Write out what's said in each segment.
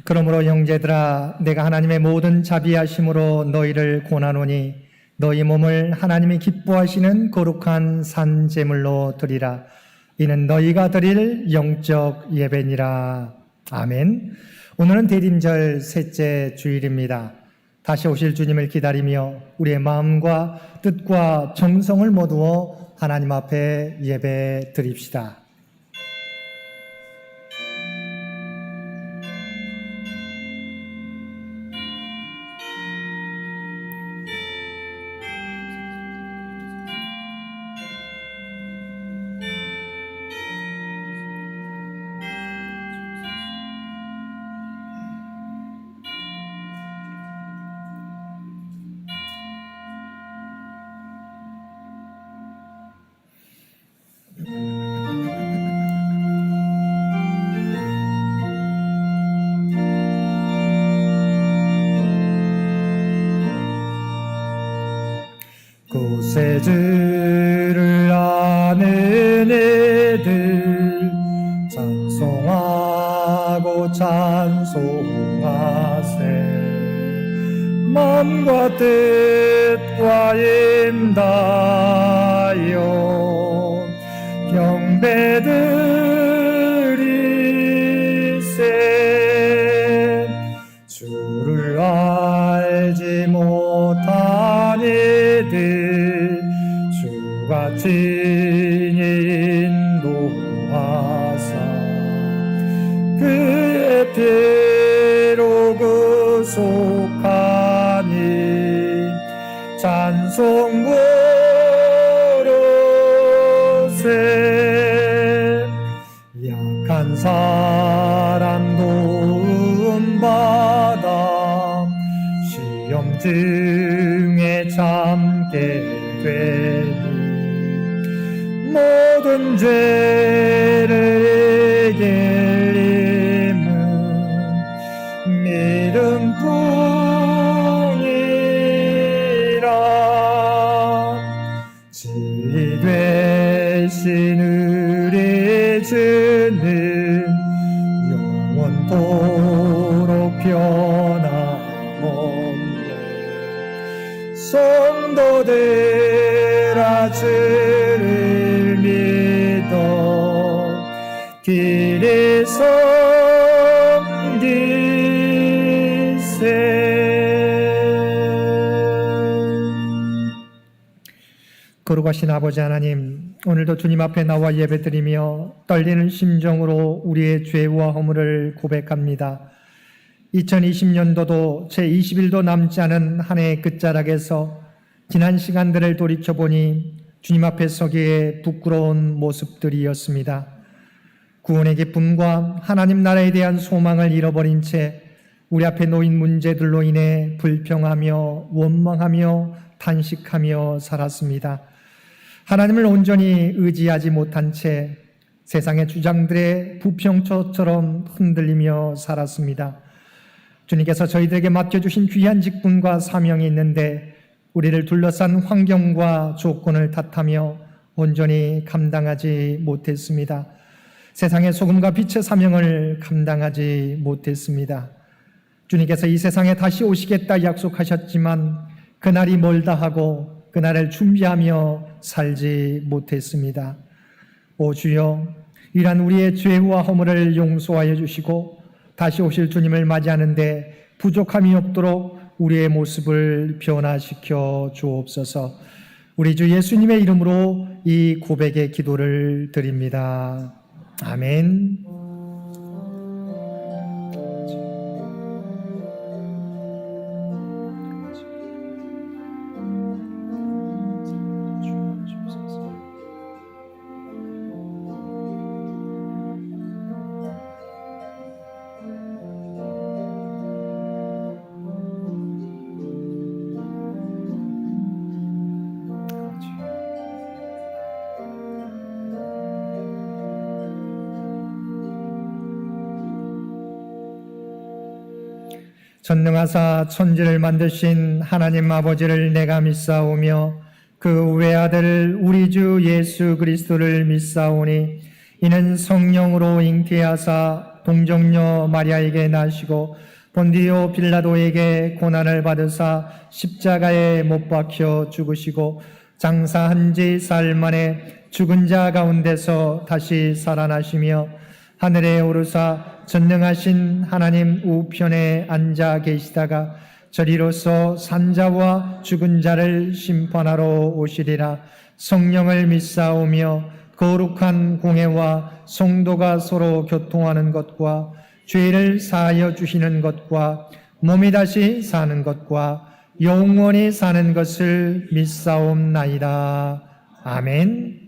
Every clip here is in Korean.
그러므로 형제들아, 내가 하나님의 모든 자비하심으로 너희를 권하노니 너희 몸을 하나님이 기뻐하시는 거룩한 산 제물로 드리라. 이는 너희가 드릴 영적 예배니라. 아멘. 오늘은 대림절 셋째 주일입니다. 다시 오실 주님을 기다리며 우리의 마음과 뜻과 정성을 모두어 하나님 앞에 예배 드립시다. 구세주를 아는 애들 찬송하고 찬송하세. 마음과 뜻과 임다여 경배드리세. 주를 알지 못한 이들 주가 친히 인도하사 그의 피로 구속하니 찬송 부르세. 약한 사람 도움받아 시험 중에 참게 되니 모든 죄를 이길 힘은 믿음뿐이라. 진리 되신 우리 주는 영원토록 변함없네. 성도들아, 주를 믿어 길이 섬기세. 거룩하신 아버지 하나님, 오늘도 주님 앞에 나와 예배드리며 떨리는 심정으로 우리의 죄와 허물을 고백합니다. 2020년도도 제20일도 남지 않은 한 해의 끝자락에서 지난 시간들을 돌이켜보니 주님 앞에 서기에 부끄러운 모습들이었습니다. 구원의 기쁨과 하나님 나라에 대한 소망을 잃어버린 채 우리 앞에 놓인 문제들로 인해 불평하며 원망하며 탄식하며 살았습니다. 하나님을 온전히 의지하지 못한 채 세상의 주장들의 부평초처럼 흔들리며 살았습니다. 주님께서 저희들에게 맡겨주신 귀한 직분과 사명이 있는데 우리를 둘러싼 환경과 조건을 탓하며 온전히 감당하지 못했습니다. 세상의 소금과 빛의 사명을 감당하지 못했습니다. 주님께서 이 세상에 다시 오시겠다 약속하셨지만 그날이 멀다 하고 그날을 준비하며 살지 못했습니다. 오 주여, 이러한 우리의 죄와 허물을 용서하여 주시고 다시 오실 주님을 맞이하는데 부족함이 없도록 우리의 모습을 변화시켜 주옵소서. 우리 주 예수님의 이름으로 이 고백의 기도를 드립니다. 아멘. 전능하사 천지를 만드신 하나님 아버지를 내가 믿사오며 그 외아들 우리 주 예수 그리스도를 믿사오니 이는 성령으로 잉태하사 동정녀 마리아에게 나시고 본디오 빌라도에게 고난을 받으사 십자가에 못 박혀 죽으시고 장사한 지 사흘 만에 죽은 자 가운데서 다시 살아나시며 하늘에 오르사 전능하신 하나님 우편에 앉아 계시다가 저리로서 산자와 죽은 자를 심판하러 오시리라. 성령을 믿사오며 거룩한 공회와 성도가 서로 교통하는 것과 죄를 사하여 주시는 것과 몸이 다시 사는 것과 영원히 사는 것을 믿사옵나이다. 아멘.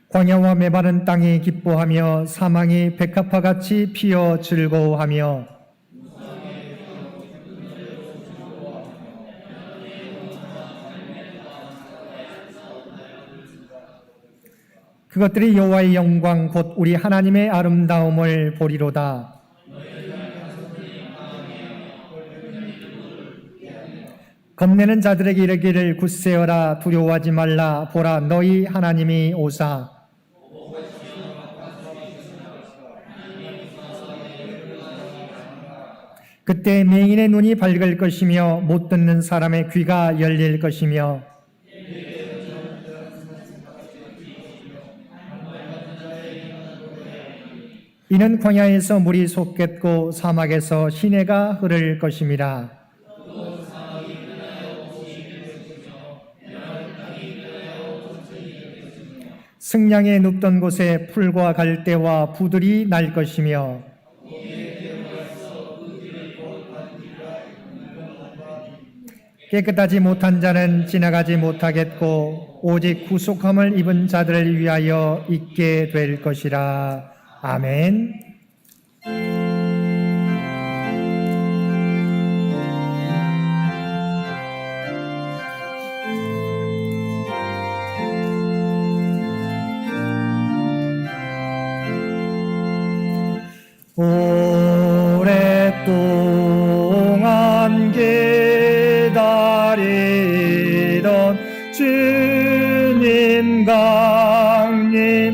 광야와 메마른 땅이 기뻐하며 사망이 백합화같이 피어 즐거워하며 그것들이 여호와의 영광 곧 우리 하나님의 아름다움을 보리로다. 겁내는 자들에게 이르기를 굳세어라 두려워하지 말라 보라 너희 하나님이 오사. 그때 맹인의 눈이 밝을 것이며 못 듣는 사람의 귀가 열릴 것이며 이는 광야에서 물이 솟겠고 사막에서 시내가 흐를 것임이라. 승냥에 눕던 곳에 풀과 갈대와 부들이 날 것이며 깨끗하지 못한 자는 지나가지 못하겠고 오직 구속함을 입은 자들을 위하여 있게 될 것이라. 아멘. 오랫동안 기다리던 주님 강림하셔서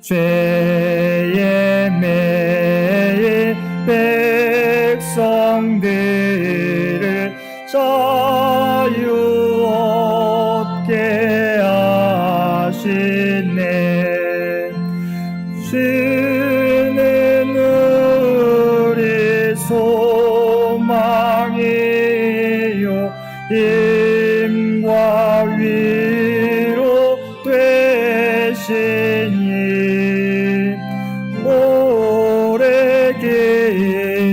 죄에 매일 백성들을 자유 얻게 하시네. 주는 우리 소망이요 힘과 위로 되시니 오래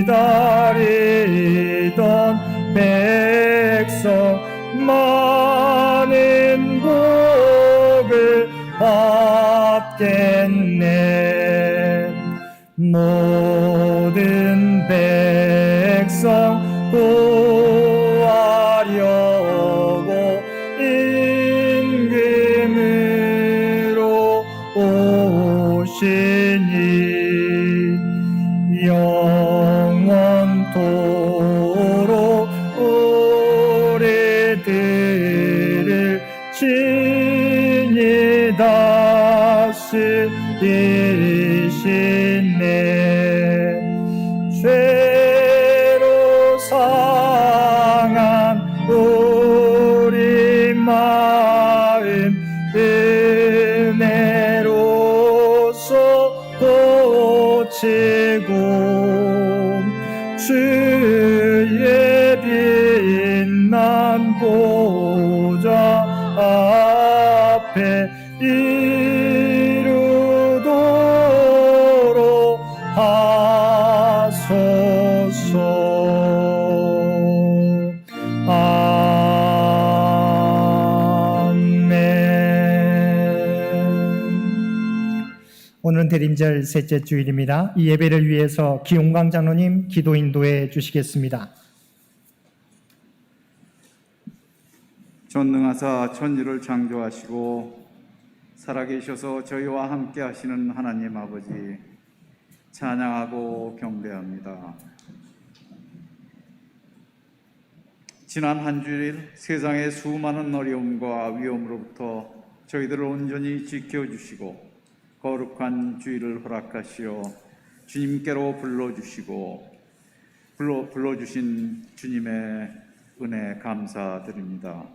기다리던 백성 많은 복을 받겠네. 모든 백성 구하려고 임금으로 오시니 영원토록 우리들을 친히 다스리시네. 죄로 상한 우리 마음 은혜로서 고치고 주의 빛난 보좌 앞에 이루도록 하소서. 오늘은 대림절 셋째 주일입니다. 이 예배를 위해서 기용광 장로님 기도 인도해 주시겠습니다. 전능하사 천지를 창조하시고 살아계셔서 저희와 함께 하시는 하나님 아버지 찬양하고 경배합니다. 지난 한 주일 세상의 수많은 어려움과 위험으로부터 저희들을 온전히 지켜주시고 거룩한 주일을 허락하시어 주님께로 불러주신 주님의 은혜 감사드립니다.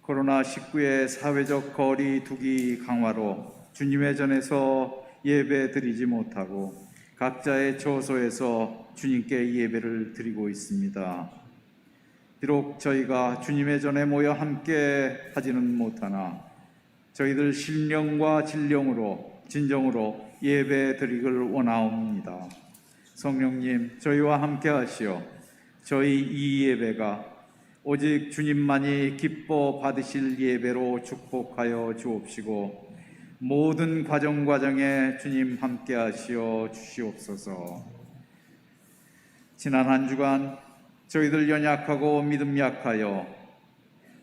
코로나19의 사회적 거리 두기 강화로 주님의 전에서 예배 드리지 못하고 각자의 처소에서 주님께 예배를 드리고 있습니다. 비록 저희가 주님의 전에 모여 함께 하지는 못하나 저희들 신령과 진정으로 예배 드리기를 원하옵니다. 성령님, 저희와 함께 하시어 저희 이 예배가 오직 주님만이 기뻐 받으실 예배로 축복하여 주옵시고 모든 과정에 주님 함께 하시어 주시옵소서. 지난 한 주간 저희들 연약하고 믿음 약하여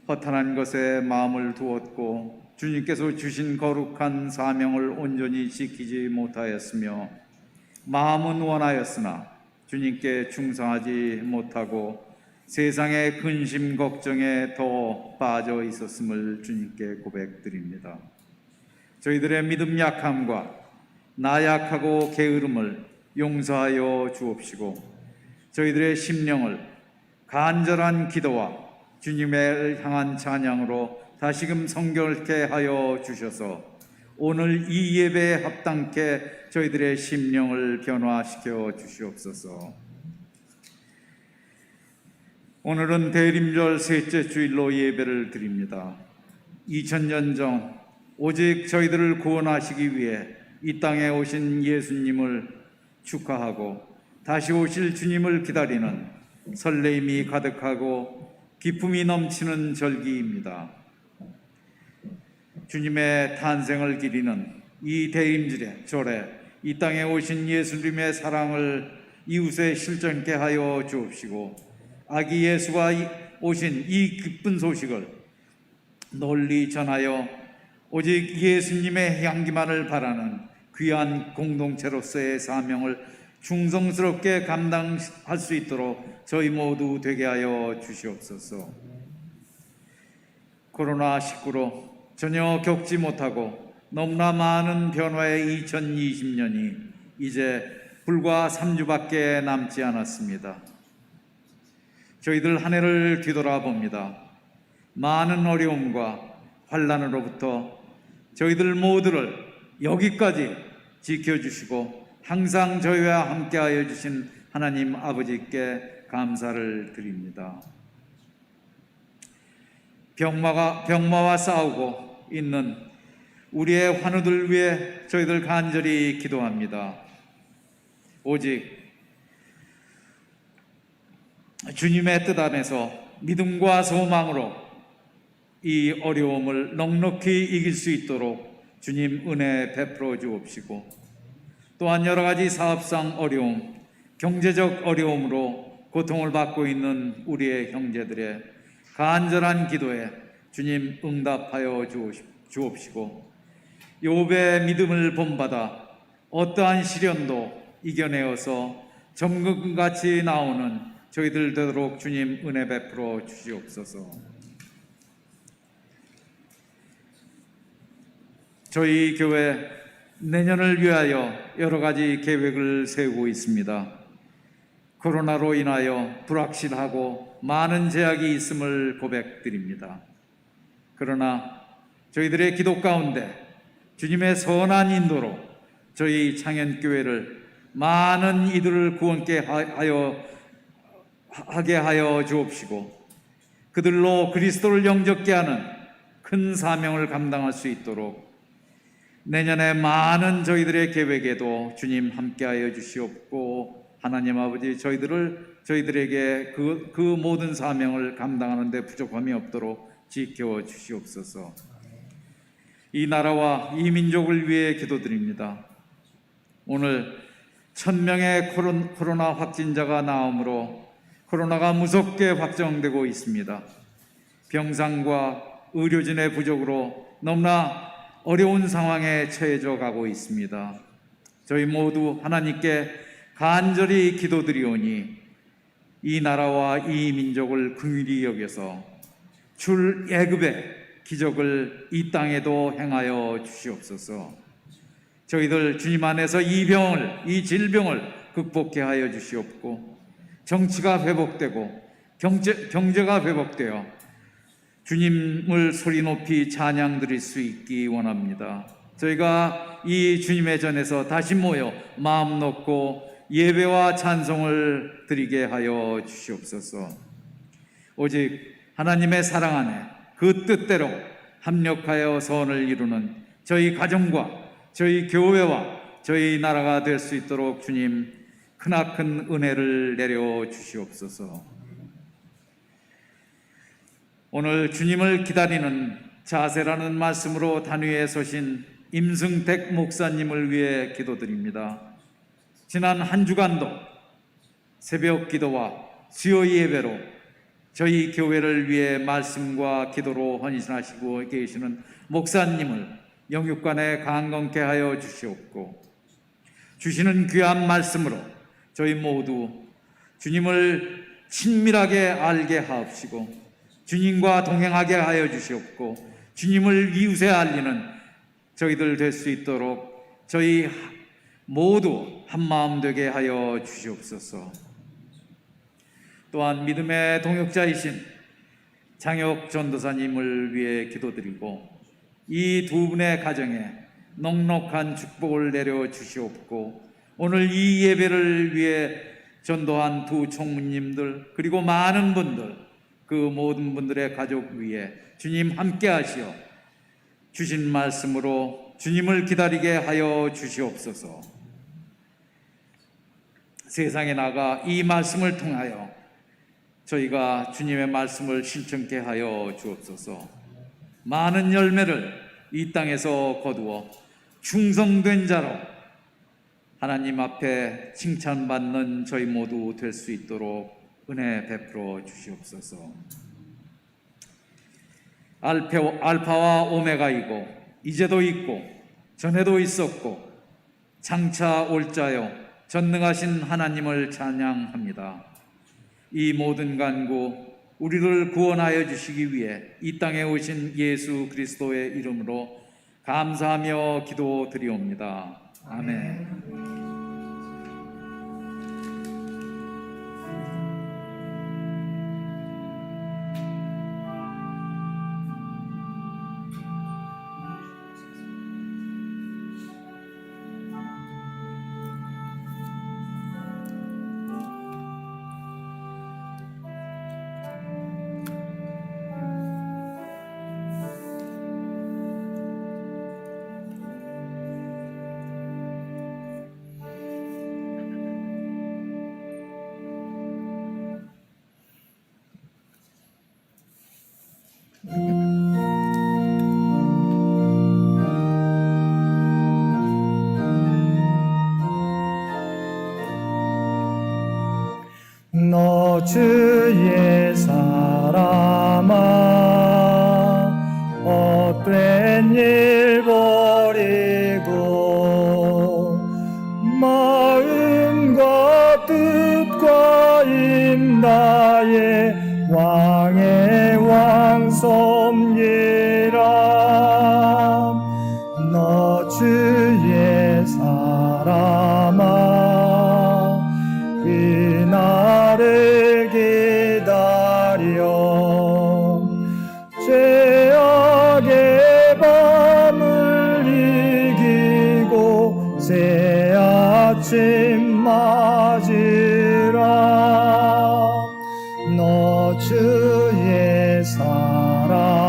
허탄한 것에 마음을 두었고 주님께서 주신 거룩한 사명을 온전히 지키지 못하였으며 마음은 원하였으나 주님께 충성하지 못하고 세상의 근심 걱정에 더 빠져 있었음을 주님께 고백드립니다. 저희들의 믿음 약함과 나약하고 게으름을 용서하여 주옵시고 저희들의 심령을 간절한 기도와 주님을 향한 찬양으로 다시금 성결케 하여 주셔서 오늘 이 예배에 합당케 저희들의 심령을 변화시켜 주시옵소서. 오늘은 대림절 셋째 주일로 예배를 드립니다. 2000년 전 오직 저희들을 구원하시기 위해 이 땅에 오신 예수님을 축하하고 다시 오실 주님을 기다리는 설레임이 가득하고 기쁨이 넘치는 절기입니다. 주님의 탄생을 기리는 이 대림절에 이 땅에 오신 예수님의 사랑을 이웃에 실존케 하여 주옵시고 아기 예수가 오신 이 기쁜 소식을 널리 전하여 오직 예수님의 향기만을 바라는 귀한 공동체로서의 사명을 충성스럽게 감당할 수 있도록 저희 모두 되게 하여 주시옵소서. 코로나19로 전혀 겪지 못하고 너무나 많은 변화의 2020년이 이제 불과 3주밖에 남지 않았습니다. 저희들 한 해를 뒤돌아봅니다. 많은 어려움과 환난으로부터 저희들 모두를 여기까지 지켜주시고 항상 저희와 함께하여 주신 하나님 아버지께 감사를 드립니다. 병마와 싸우고 있는 우리의 환우들 위해 저희들 간절히 기도합니다. 오직 주님의 뜻 안에서 믿음과 소망으로 이 어려움을 넉넉히 이길 수 있도록 주님 은혜 베풀어 주옵시고 또한 여러 가지 사업상 어려움, 경제적 어려움으로 고통을 받고 있는 우리의 형제들의 간절한 기도에 주님 응답하여 주옵시고 욥의 믿음을 본받아 어떠한 시련도 이겨내어서 점금같이 나오는 저희들 되도록 주님 은혜 베풀어 주시옵소서. 저희 교회 내년을 위하여 여러 가지 계획을 세우고 있습니다. 코로나로 인하여 불확실하고 많은 제약이 있음을 고백드립니다. 그러나 저희들의 기도 가운데 주님의 선한 인도로 저희 창현교회를 많은 이들을 구원케 하게 하여 주옵시고 그들로 그리스도를 영접케 하는 큰 사명을 감당할 수 있도록 내년에 많은 저희들의 계획에도 주님 함께하여 주시옵고 하나님 아버지 저희들에게 그 모든 사명을 감당하는 데 부족함이 없도록 지켜 주시옵소서. 이 나라와 이 민족을 위해 기도드립니다. 오늘 1000명의 코로나 확진자가 나오므로 코로나가 무섭게 확정되고 있습니다. 병상과 의료진의 부족으로 너무나 어려운 상황에 처해져 가고 있습니다. 저희 모두 하나님께 간절히 기도드리오니 이 나라와 이 민족을 긍휼히 여겨서 출애굽의 기적을 이 땅에도 행하여 주시옵소서. 저희들 주님 안에서 이 질병을 극복해 하여 주시옵고, 정치가 회복되고 경제가 회복되어 주님을 소리 높이 찬양 드릴 수 있기 원합니다. 저희가 이 주님의 전에서 다시 모여 마음 놓고 예배와 찬송을 드리게 하여 주시옵소서. 오직 하나님의 사랑 안에 그 뜻대로 합력하여 선을 이루는 저희 가정과 저희 교회와 저희 나라가 될 수 있도록 주님 크나큰 은혜를 내려 주시옵소서. 오늘 주님을 기다리는 자세라는 말씀으로 단위에 서신 임승택 목사님을 위해 기도드립니다. 지난 한 주간도 새벽 기도와 수요 예배로 저희 교회를 위해 말씀과 기도로 헌신하시고 계시는 목사님을 영육간에 강건케 하여 주시옵고, 주시는 귀한 말씀으로 저희 모두 주님을 친밀하게 알게 하옵시고, 주님과 동행하게 하여 주시옵고, 주님을 이웃에 알리는 저희들 될 수 있도록 저희 모두 한마음 되게 하여 주시옵소서. 또한 믿음의 동역자이신 장혁 전도사님을 위해 기도드리고, 이 두 분의 가정에 넉넉한 축복을 내려 주시옵고, 오늘 이 예배를 위해 전도한 두 총무님들 그리고 많은 분들, 그 모든 분들의 가족 위에 주님 함께 하시어 주신 말씀으로 주님을 기다리게 하여 주시옵소서. 세상에 나가 이 말씀을 통하여 저희가 주님의 말씀을 실천케 하여 주옵소서. 많은 열매를 이 땅에서 거두어 충성된 자로 하나님 앞에 칭찬받는 저희 모두 될 수 있도록 은혜 베풀어 주시옵소서. 알파와 오메가이고 이제도 있고 전에도 있었고 장차 올 자요 전능하신 하나님을 찬양합니다. 이 모든 간구 우리를 구원하여 주시기 위해 이 땅에 오신 예수 그리스도의 이름으로 감사하며 기도드리옵니다. 아멘. 너 주의 사람아 헛된 일 버리고 마음과 뜻과 인다에 왕의 왕 섬기라. 너 주의 사람아 그날을 기다려 죄악의 밤을 이기고 새 아침 맞으라. 너 주의 사랑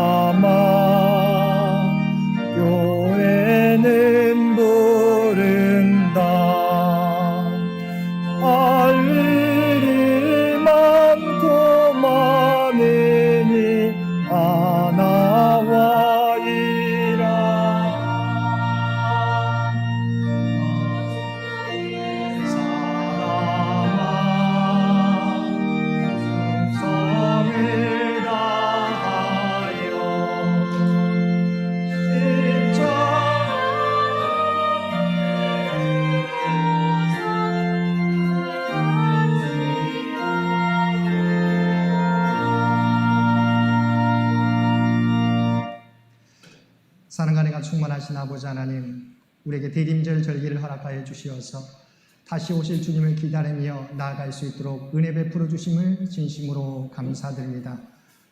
사랑하신 아버지 하나님, 우리에게 대림절 절기를 허락하여 주시어서 다시 오실 주님을 기다리며 나아갈 수 있도록 은혜 베풀어 주심을 진심으로 감사드립니다.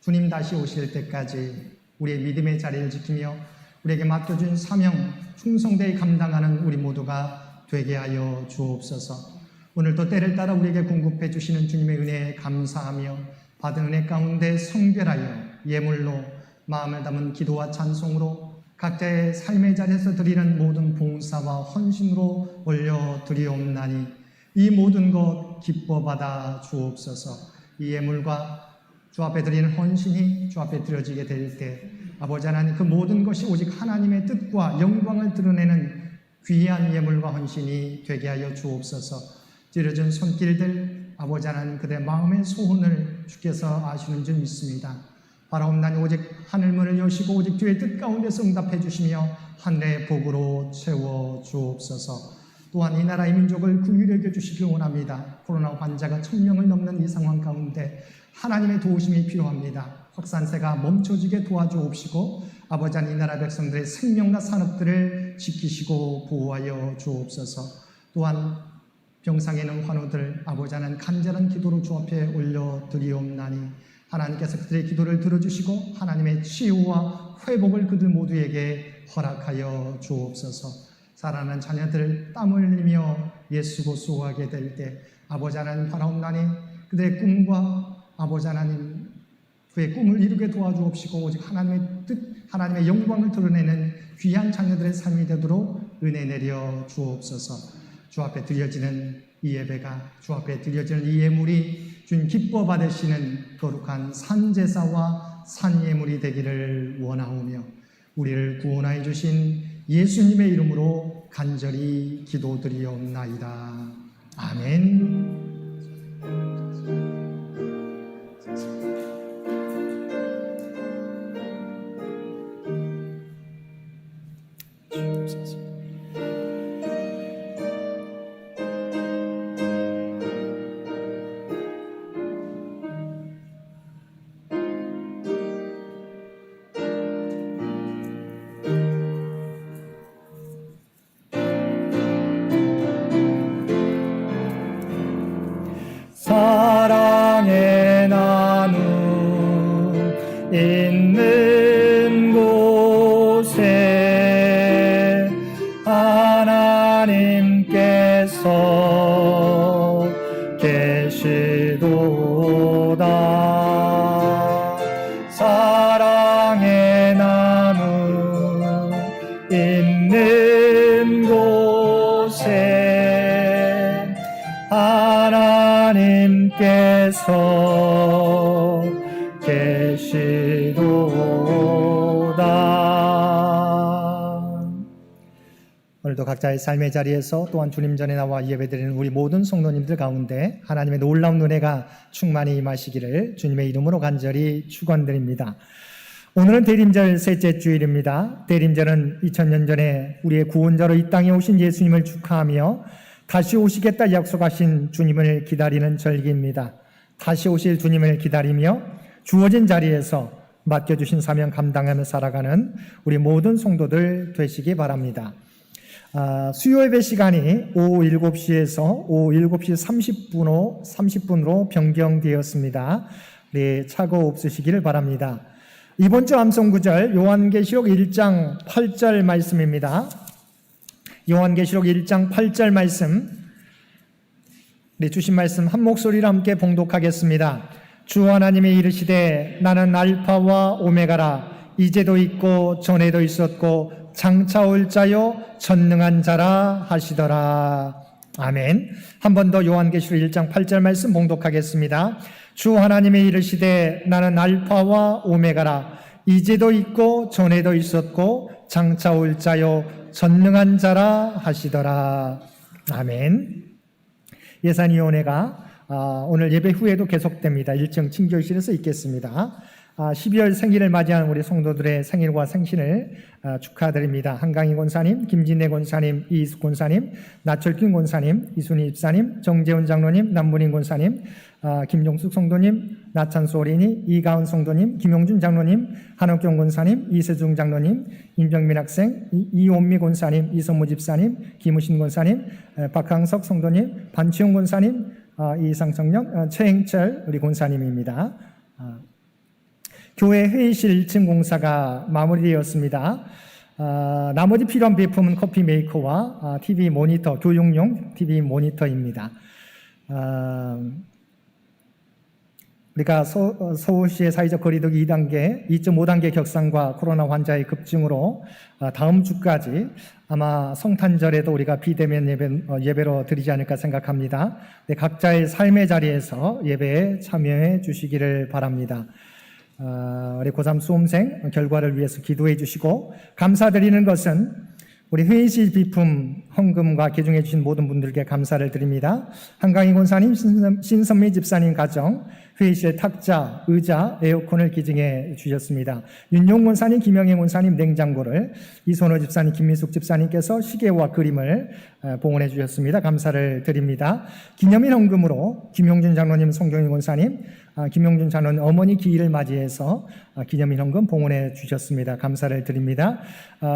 주님 다시 오실 때까지 우리의 믿음의 자리를 지키며 우리에게 맡겨준 사명 충성되이 감당하는 우리 모두가 되게 하여 주옵소서. 오늘도 때를 따라 우리에게 공급해 주시는 주님의 은혜에 감사하며 받은 은혜 가운데 성별하여 예물로 마음을 담은 기도와 찬송으로 각자의 삶의 자리에서 드리는 모든 봉사와 헌신으로 올려드리옵나니 이 모든 것 기뻐 받아 주옵소서. 이 예물과 주 앞에 드리는 헌신이 주 앞에 드려지게 될 때 아버지 하나님, 그 모든 것이 오직 하나님의 뜻과 영광을 드러내는 귀한 예물과 헌신이 되게 하여 주옵소서. 찌려진 손길들 아버지 하나님, 그들의 마음의 소원을 주께서 아시는 줄 믿습니다. 바라옵나니 오직 하늘문을 여시고 오직 주의 뜻 가운데서 응답해 주시며 하늘의 복으로 채워 주옵소서. 또한 이 나라의 민족을 긍휼히 여겨 주시길 원합니다. 코로나 환자가 1000명을 넘는 이 상황 가운데 하나님의 도우심이 필요합니다. 확산세가 멈춰지게 도와주옵시고 아버지 하나님, 이 나라 백성들의 생명과 산업들을 지키시고 보호하여 주옵소서. 또한 병상에 있는 환우들 아버지 하나님, 간절한 기도로 주 앞에 올려드리옵나니 하나님께서 그들의 기도를 들어주시고 하나님의 치유와 회복을 그들 모두에게 허락하여 주옵소서. 사랑하는 자녀들 땀 흘리며 예수고 수고하게 될 때 아버지 하나님 바라옵나니 그들의 꿈과 아버지 하나님 그의 꿈을 이루게 도와주옵시고 오직 하나님의 뜻, 하나님의 영광을 드러내는 귀한 자녀들의 삶이 되도록 은혜 내려 주옵소서. 주 앞에 드려지는 이 예배가, 주 앞에 드려지는 이 예물이 주님 기뻐 받으시는 거룩한 산제사와 산예물이 되기를 원하오며 우리를 구원하여 주신 예수님의 이름으로 간절히 기도드리옵나이다. 아멘. 사랑의 나눔 있는 곳에 하나님께서 계시도다. 사랑의 나눔 있는 곳에 하나님께서 계시도다. 오늘도 각자의 삶의 자리에서 또한 주님 전에 나와 예배드리는 우리 모든 성도님들 가운데 하나님의 놀라운 은혜가 충만히 임하시기를 주님의 이름으로 간절히 축원드립니다. 오늘은 대림절 셋째 주일입니다. 대림절은 2000년 전에 우리의 구원자로 이 땅에 오신 예수님을 축하하며 다시 오시겠다 약속하신 주님을 기다리는 절기입니다. 다시 오실 주님을 기다리며 주어진 자리에서 맡겨주신 사명 감당하며 살아가는 우리 모든 성도들 되시기 바랍니다. 수요 예배 시간이 오후 7시에서 오후 7시 30분으로 변경되었습니다. 네, 착오 없으시기를 바랍니다. 이번 주 암송구절 요한계시록 1장 8절 말씀입니다. 요한계시록 1장 8절 말씀, 네, 주신 말씀 한 목소리로 함께 봉독하겠습니다. 주 하나님이 이르시되 나는 알파와 오메가라. 이제도 있고 전에도 있었고 장차 올 자요 전능한 자라 하시더라. 아멘. 한 번 더 요한계시록 1장 8절 말씀 봉독하겠습니다. 주 하나님이 이르시되 나는 알파와 오메가라. 이제도 있고 전에도 있었고 장차 올 자요 전능한 자라 하시더라. 아멘. 예산위원회가 오늘 예배 후에도 계속됩니다. 1층 친교실에서 있겠습니다. 12월 생일을 맞이한 우리 성도들의 생일과 생신을 축하드립니다. 한강희 권사님, 김진애 권사님, 이희숙 권사님, 나철균 권사님, 이순희 집사님, 정재훈 장로님, 남문인 권사님, 김종숙 성도님, 나찬수 어린이, 이가은 성도님, 김용준 장로님, 한옥경 권사님, 이세중 장로님, 임정민 학생, 이온미 권사님, 이선무 집사님, 김우신 권사님, 박항석 성도님, 반치용 권사님, 이상 청년, 최행철 우리 권사님입니다. 교회 회의실 1층 공사가 마무리되었습니다. 나머지 필요한 비품은 커피 메이커와 TV 모니터, 교육용 TV 모니터입니다. 우리가 서울시의 사회적 거리두기 2단계, 2.5단계 격상과 코로나 환자의 급증으로 다음 주까지 아마 성탄절에도 우리가 비대면 예배로 드리지 않을까 생각합니다. 각자의 삶의 자리에서 예배에 참여해 주시기를 바랍니다. 우리 고3 수험생 결과를 위해서 기도해 주시고, 감사드리는 것은 우리 회의실 비품 헌금과 개중해 주신 모든 분들께 감사를 드립니다. 한강희 권사님, 신선미 집사님 가정 회의실 탁자, 의자, 에어컨을 기증해 주셨습니다. 윤용 권사님, 김영애 권사님 냉장고를, 이선호 집사님, 김민숙 집사님께서 시계와 그림을 봉헌해 주셨습니다. 감사를 드립니다. 기념일 헌금으로 김용준 장로님, 송경희 권사님, 김용준 장로님 어머니 기일을 맞이해서 기념일 헌금 봉헌해 주셨습니다. 감사를 드립니다.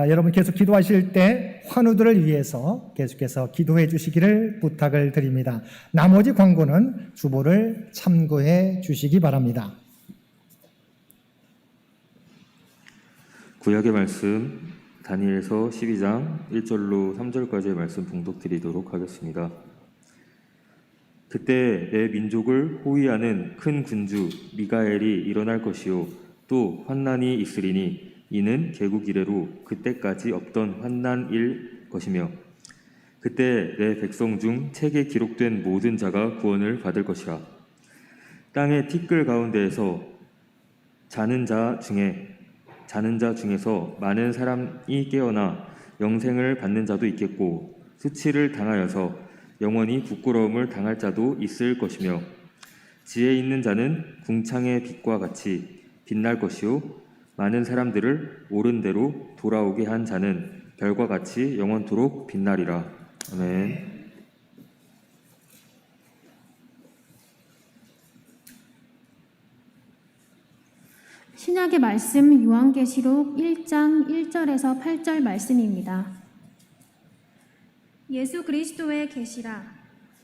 여러분 계속 기도하실 때 환우들을 위해서 계속해서 기도해 주시기를 부탁을 드립니다. 나머지 광고는 주보를 참고해 주시기 바랍니다. 구약의 말씀 다니엘서 12장 1절로 3절까지의 말씀 봉독드리도록 하겠습니다. 그때 내 민족을 호위하는 큰 군주 미가엘이 일어날 것이요 또 환난이 있으리니 이는 개국 이래로 그때까지 없던 환난일 것이며 그때 내 백성 중 책에 기록된 모든 자가 구원을 받을 것이라. 땅의 티끌 가운데에서 자는 자 중에서 많은 사람이 깨어나 영생을 받는 자도 있겠고 수치를 당하여서 영원히 부끄러움을 당할 자도 있을 것이며 지혜 있는 자는 궁창의 빛과 같이 빛날 것이요 많은 사람들을 옳은 대로 돌아오게 한 자는 별과 같이 영원토록 빛나리라. 아멘. 신약의 말씀 요한계시록 1장 1절에서 8절 말씀입니다. 예수 그리스도의 계시라.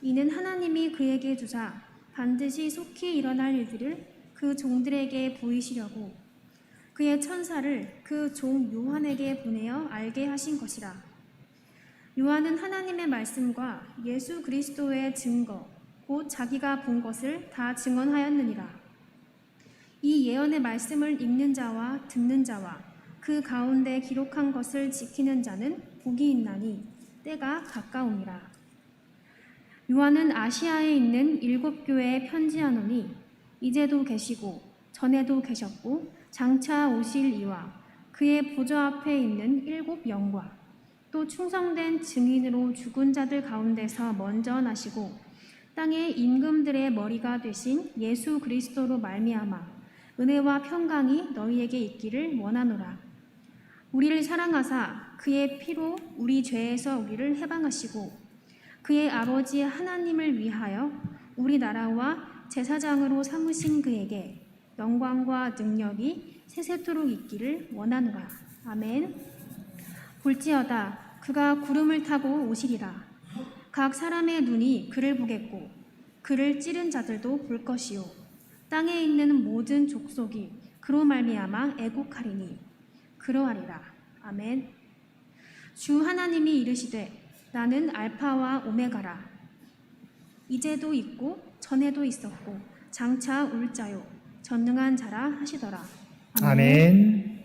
이는 하나님이 그에게 주사 반드시 속히 일어날 일들을 그 종들에게 보이시려고 그의 천사를 그 종 요한에게 보내어 알게 하신 것이라. 요한은 하나님의 말씀과 예수 그리스도의 증거 곧 자기가 본 것을 다 증언하였느니라. 이 예언의 말씀을 읽는 자와 듣는 자와 그 가운데 기록한 것을 지키는 자는 복이 있나니 때가 가까우니라. 요한은 아시아에 있는 7교회에 편지하노니 이제도 계시고 전에도 계셨고 장차 오실 이와 그의 보좌 앞에 있는 7 영과 또 충성된 증인으로 죽은 자들 가운데서 먼저 나시고 땅의 임금들의 머리가 되신 예수 그리스도로 말미암아 은혜와 평강이 너희에게 있기를 원하노라. 우리를 사랑하사 그의 피로 우리 죄에서 우리를 해방하시고 그의 아버지 하나님을 위하여 우리나라와 제사장으로 삼으신 그에게 영광과 능력이 세세토록 있기를 원하노라. 아멘. 볼지어다 그가 구름을 타고 오시리라. 각 사람의 눈이 그를 보겠고 그를 찌른 자들도 볼 것이요 땅에 있는 모든 족속이 그로 말미암아 애곡하리니 그러하리라. 아멘. 주 하나님이 이르시되 나는 알파와 오메가라. 이제도 있고 전에도 있었고 장차 올 자요 전능한 자라 하시더라. 아멘.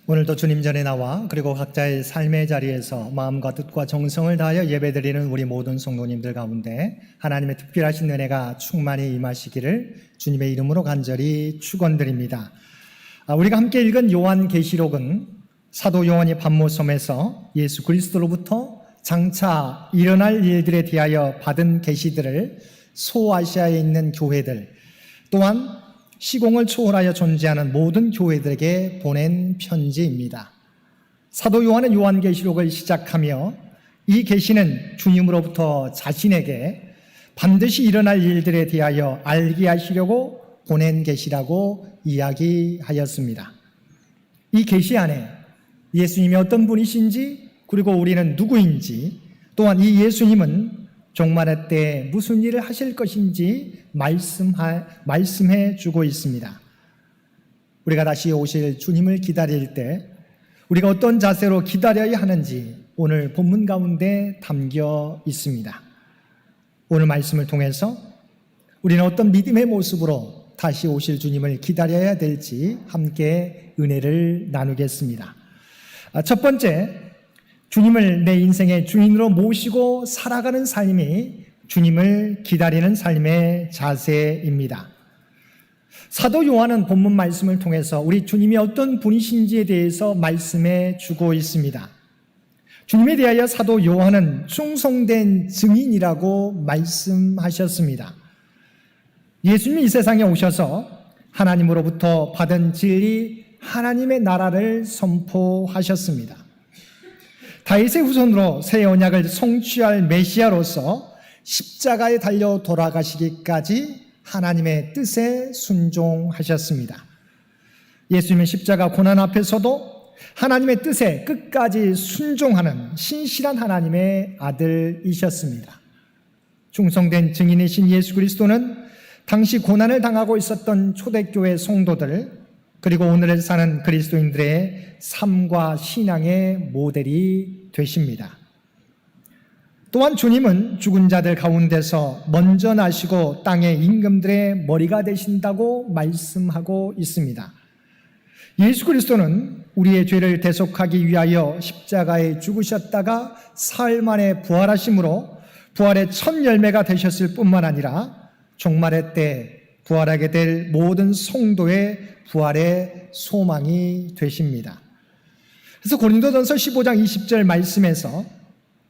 오늘도 주님 전에 나와 그리고 각자의 삶의 자리에서 마음과 뜻과 정성을 다하여 예배드리는 우리 모든 성도님들 가운데 하나님의 특별하신 은혜가 충만히 임하시기를 주님의 이름으로 간절히 축원드립니다. 우리가 함께 읽은 요한계시록은 사도 요한이 pat모섬에서 예수 그리스도로부터 장차 일어날 일들에 대하여 받은 계시들을 소아시아에 있는 교회들, 또한 시공을 초월하여 존재하는 모든 교회들에게 보낸 편지입니다. 사도 요한은 요한계시록을 시작하며 이 계시는 주님으로부터 자신에게 반드시 일어날 일들에 대하여 알게 하시려고 보낸 계시라고 이야기하였습니다. 이 계시 안에 예수님이 어떤 분이신지, 그리고 우리는 누구인지, 또한 이 예수님은 종말의 때 무슨 일을 하실 것인지 말씀해 주고 있습니다. 우리가 다시 오실 주님을 기다릴 때 우리가 어떤 자세로 기다려야 하는지 오늘 본문 가운데 담겨 있습니다. 오늘 말씀을 통해서 우리는 어떤 믿음의 모습으로 다시 오실 주님을 기다려야 될지 함께 은혜를 나누겠습니다. 첫 번째, 주님을 내 인생의 주인으로 모시고 살아가는 삶이 주님을 기다리는 삶의 자세입니다. 사도 요한은 본문 말씀을 통해서 우리 주님이 어떤 분이신지에 대해서 말씀해 주고 있습니다. 주님에 대하여 사도 요한은 충성된 증인이라고 말씀하셨습니다. 예수님이 이 세상에 오셔서 하나님으로부터 받은 진리, 하나님의 나라를 선포하셨습니다. 다윗의 후손으로 새 언약을 성취할 메시아로서 십자가에 달려 돌아가시기까지 하나님의 뜻에 순종하셨습니다. 예수님은 십자가 고난 앞에서도 하나님의 뜻에 끝까지 순종하는 신실한 하나님의 아들이셨습니다. 충성된 증인이신 예수 그리스도는 당시 고난을 당하고 있었던 초대교회 성도들, 그리고 오늘을 사는 그리스도인들의 삶과 신앙의 모델이 되십니다. 또한 주님은 죽은 자들 가운데서 먼저 나시고 땅의 임금들의 머리가 되신다고 말씀하고 있습니다. 예수 그리스도는 우리의 죄를 대속하기 위하여 십자가에 죽으셨다가 사흘 만에 부활하심으로 부활의 첫 열매가 되셨을 뿐만 아니라 종말의 때 부활하게 될 모든 성도의 부활의 소망이 되십니다. 그래서 고린도전서 15장 20절 말씀에서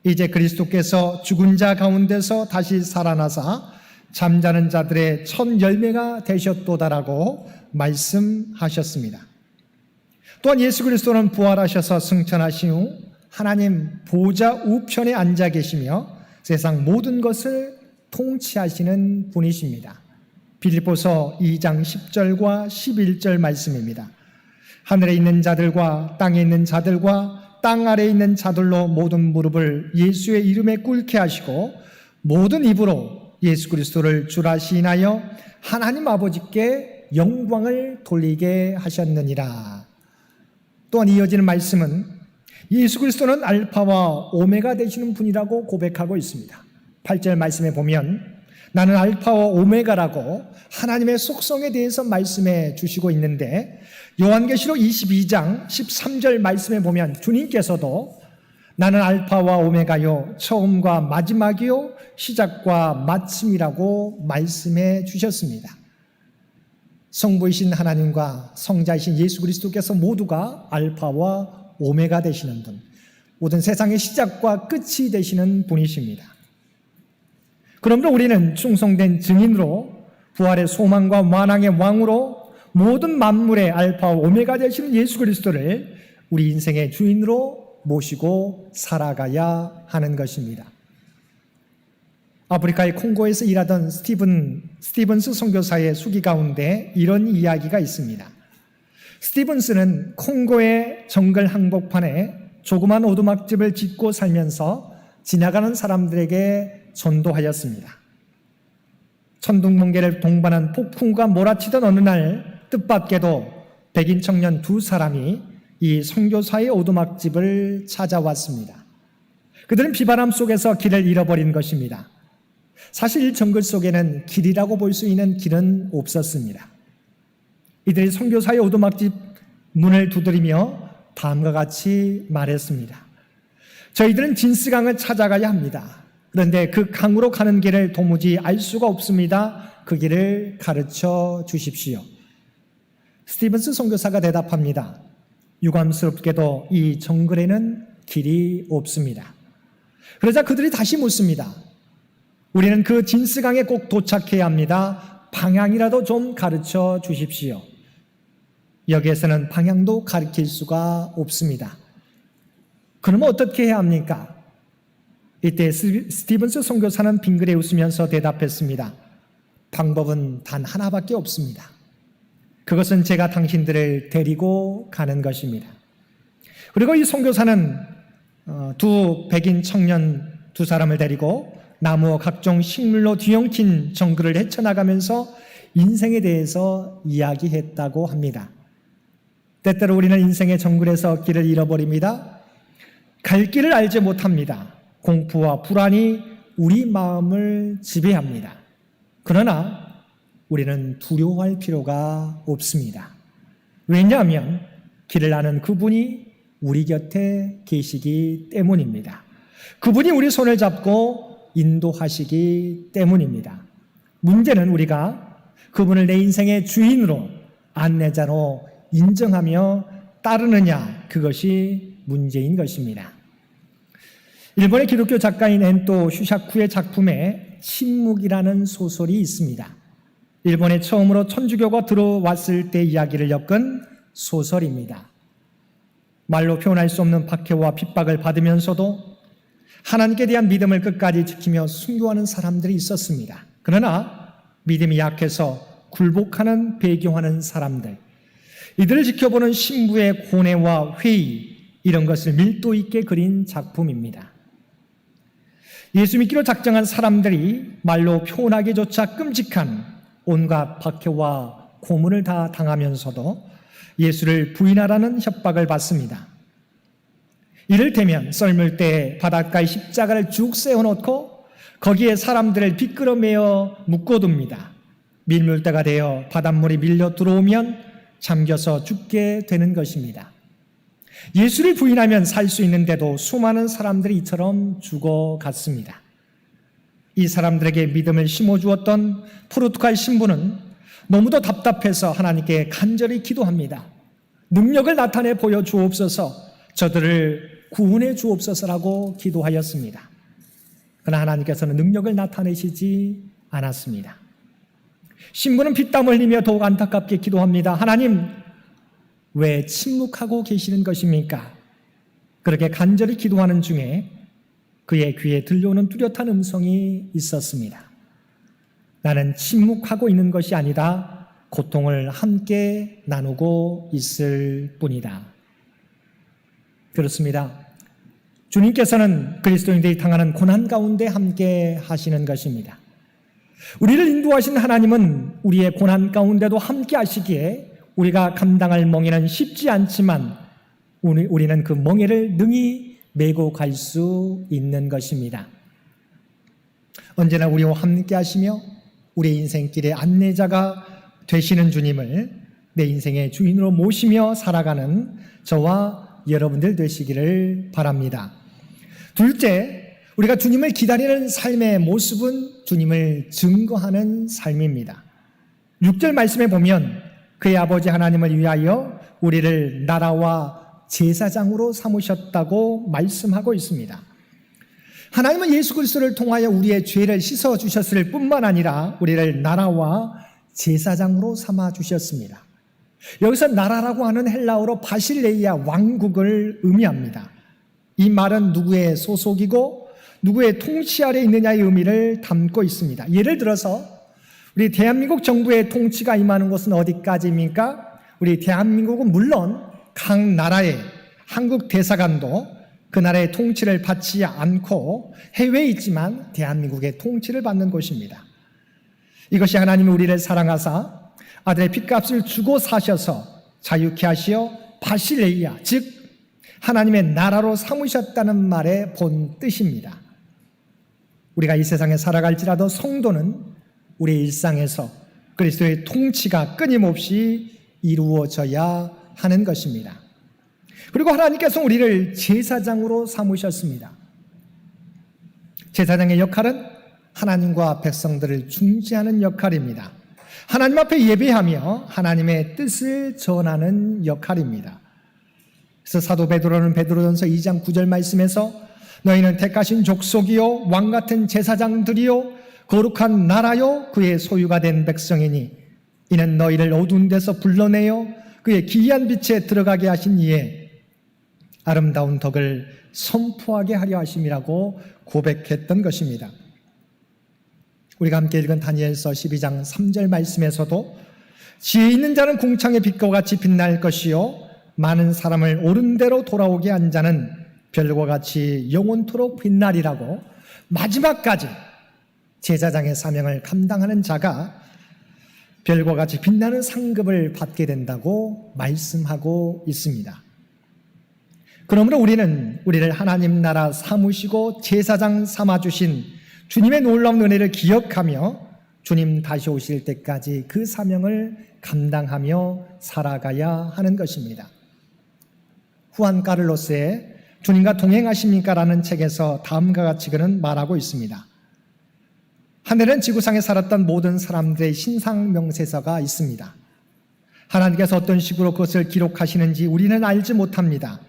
이제 그리스도께서 죽은 자 가운데서 다시 살아나사 잠자는 자들의 첫 열매가 되셨도다라고 말씀하셨습니다. 또한 예수 그리스도는 부활하셔서 승천하신 후 하나님 보좌 우편에 앉아 계시며 세상 모든 것을 통치하시는 분이십니다. 빌립보서 2장 10절과 11절 말씀입니다. 하늘에 있는 자들과 땅에 있는 자들과 땅 아래에 있는 자들로 모든 무릎을 예수의 이름에 꿇게 하시고 모든 입으로 예수 그리스도를 주라 시인하여 하나님 아버지께 영광을 돌리게 하셨느니라. 또한 이어지는 말씀은 예수 그리스도는 알파와 오메가 되시는 분이라고 고백하고 있습니다. 8절 말씀에 보면 나는 알파와 오메가라고 하나님의 속성에 대해서 말씀해 주시고 있는데, 요한계시록 22장 13절 말씀에 보면 주님께서도 나는 알파와 오메가요 처음과 마지막이요 시작과 마침이라고 말씀해 주셨습니다. 성부이신 하나님과 성자이신 예수 그리스도께서 모두가 알파와 오메가 되시는 분, 모든 세상의 시작과 끝이 되시는 분이십니다. 그러므로 우리는 충성된 증인으로 부활의 소망과 만왕의 왕으로 모든 만물의 알파와 오메가 되시는 예수 그리스도를 우리 인생의 주인으로 모시고 살아가야 하는 것입니다. 아프리카의 콩고에서 일하던 스티븐스 선교사의 수기 가운데 이런 이야기가 있습니다. 스티븐스는 콩고의 정글 항복판에 조그만 오두막집을 짓고 살면서 지나가는 사람들에게 전도하였습니다. 천둥번개를 동반한 폭풍과 몰아치던 어느 날 뜻밖에도 백인 청년 두 사람이 이 선교사의 오두막집을 찾아왔습니다. 그들은 비바람 속에서 길을 잃어버린 것입니다. 사실 이 정글 속에는 길이라고 볼 수 있는 길은 없었습니다. 이들이 선교사의 오두막집 문을 두드리며 다음과 같이 말했습니다. 저희들은 진스강을 찾아가야 합니다. 그런데 그 강으로 가는 길을 도무지 알 수가 없습니다. 그 길을 가르쳐 주십시오. 스티븐스 선교사가 대답합니다. 유감스럽게도 이 정글에는 길이 없습니다. 그러자 그들이 다시 묻습니다. 우리는 그 진스강에 꼭 도착해야 합니다. 방향이라도 좀 가르쳐 주십시오. 여기에서는 방향도 가르칠 수가 없습니다. 그러면 어떻게 해야 합니까? 이때 스티븐스 선교사는 빙그레 웃으면서 대답했습니다. 방법은 단 하나밖에 없습니다. 그것은 제가 당신들을 데리고 가는 것입니다. 그리고 이 선교사는 두 백인 청년 두 사람을 데리고 나무와 각종 식물로 뒤엉킨 정글을 헤쳐나가면서 인생에 대해서 이야기했다고 합니다. 때때로 우리는 인생의 정글에서 길을 잃어버립니다. 갈 길을 알지 못합니다. 공포와 불안이 우리 마음을 지배합니다. 그러나 우리는 두려워할 필요가 없습니다. 왜냐하면 길을 아는 그분이 우리 곁에 계시기 때문입니다. 그분이 우리 손을 잡고 인도하시기 때문입니다. 문제는 우리가 그분을 내 인생의 주인으로, 안내자로 인정하며 따르느냐, 그것이 문제인 것입니다. 일본의 기독교 작가인 엔토 슈샤쿠의 작품에 침묵이라는 소설이 있습니다. 일본에 처음으로 천주교가 들어왔을 때 이야기를 엮은 소설입니다. 말로 표현할 수 없는 박해와 핍박을 받으면서도 하나님께 대한 믿음을 끝까지 지키며 순교하는 사람들이 있었습니다. 그러나 믿음이 약해서 굴복하는, 배교하는 사람들, 이들을 지켜보는 신부의 고뇌와 회의, 이런 것을 밀도 있게 그린 작품입니다. 예수 믿기로 작정한 사람들이 말로 표현하기조차 끔찍한 온갖 박해와 고문을 다 당하면서도 예수를 부인하라는 협박을 받습니다. 이를테면 썰물 때 바닷가에 십자가를 쭉 세워놓고 거기에 사람들을 비끄러매어 묶어둡니다. 밀물대가 되어 바닷물이 밀려 들어오면 잠겨서 죽게 되는 것입니다. 예수를 부인하면 살 수 있는데도 수많은 사람들이 이처럼 죽어갔습니다. 이 사람들에게 믿음을 심어주었던 포르투갈 신부는 너무도 답답해서 하나님께 간절히 기도합니다. 능력을 나타내 보여주옵소서, 저들을 구원해 주옵소서라고 기도하였습니다. 그러나 하나님께서는 능력을 나타내시지 않았습니다. 신부는 피땀 흘리며 더욱 안타깝게 기도합니다. 하나님, 왜 침묵하고 계시는 것입니까? 그렇게 간절히 기도하는 중에 그의 귀에 들려오는 뚜렷한 음성이 있었습니다. 나는 침묵하고 있는 것이 아니다. 고통을 함께 나누고 있을 뿐이다. 그렇습니다. 주님께서는 그리스도인들이 당하는 고난 가운데 함께 하시는 것입니다. 우리를 인도하신 하나님은 우리의 고난 가운데도 함께 하시기에 우리가 감당할 멍에는 쉽지 않지만 우리는 그 멍에를 능히 메고 갈 수 있는 것입니다. 언제나 우리와 함께 하시며 우리의 인생길의 안내자가 되시는 주님을 내 인생의 주인으로 모시며 살아가는 저와 여러분들 되시기를 바랍니다. 둘째, 우리가 주님을 기다리는 삶의 모습은 주님을 증거하는 삶입니다. 6절 말씀에 보면 그의 아버지 하나님을 위하여 우리를 나라와 제사장으로 삼으셨다고 말씀하고 있습니다. 하나님은 예수 그리스도를 통하여 우리의 죄를 씻어주셨을 뿐만 아니라 우리를 나라와 제사장으로 삼아주셨습니다. 여기서 나라라고 하는 헬라어로 바실레이아, 왕국을 의미합니다. 이 말은 누구의 소속이고 누구의 통치 아래 있느냐의 의미를 담고 있습니다. 예를 들어서 우리 대한민국 정부의 통치가 임하는 곳은 어디까지입니까? 우리 대한민국은 물론 각 나라의 한국 대사관도 그 나라의 통치를 받지 않고 해외에 있지만 대한민국의 통치를 받는 곳입니다. 이것이 하나님이 우리를 사랑하사 아들의 핏값을 주고 사셔서 자유케 하시어 바실레이아, 즉 하나님의 나라로 삼으셨다는 말의 본 뜻입니다. 우리가 이 세상에 살아갈지라도 성도는 우리의 일상에서 그리스도의 통치가 끊임없이 이루어져야 하는 것입니다. 그리고 하나님께서 우리를 제사장으로 삼으셨습니다. 제사장의 역할은 하나님과 백성들을 중재하는 역할입니다. 하나님 앞에 예배하며 하나님의 뜻을 전하는 역할입니다. 그래서 사도 베드로는 베드로전서 2장 9절 말씀에서 너희는 택하신 족속이요 왕같은 제사장들이요 거룩한 나라요 그의 소유가 된 백성이니 이는 너희를 어두운 데서 불러내어 그의 기이한 빛에 들어가게 하신 이에 아름다운 덕을 선포하게 하려 하심이라고 고백했던 것입니다. 우리가 함께 읽은 다니엘서 12장 3절 말씀에서도 지혜 있는 자는 궁창의 빛과 같이 빛날 것이요 많은 사람을 옳은 대로 돌아오게 한 자는 별과 같이 영원토록 빛나리라고 마지막까지 제사장의 사명을 감당하는 자가 별과 같이 빛나는 상급을 받게 된다고 말씀하고 있습니다. 그러므로 우리는 우리를 하나님 나라 삼으시고 제사장 삼아주신 주님의 놀라운 은혜를 기억하며 주님 다시 오실 때까지 그 사명을 감당하며 살아가야 하는 것입니다. 후안 까를로스의 주님과 동행하십니까? 라는 책에서 다음과 같이 그는 말하고 있습니다. 하늘은 지구상에 살았던 모든 사람들의 신상 명세서가 있습니다. 하나님께서 어떤 식으로 그것을 기록하시는지 우리는 알지 못합니다.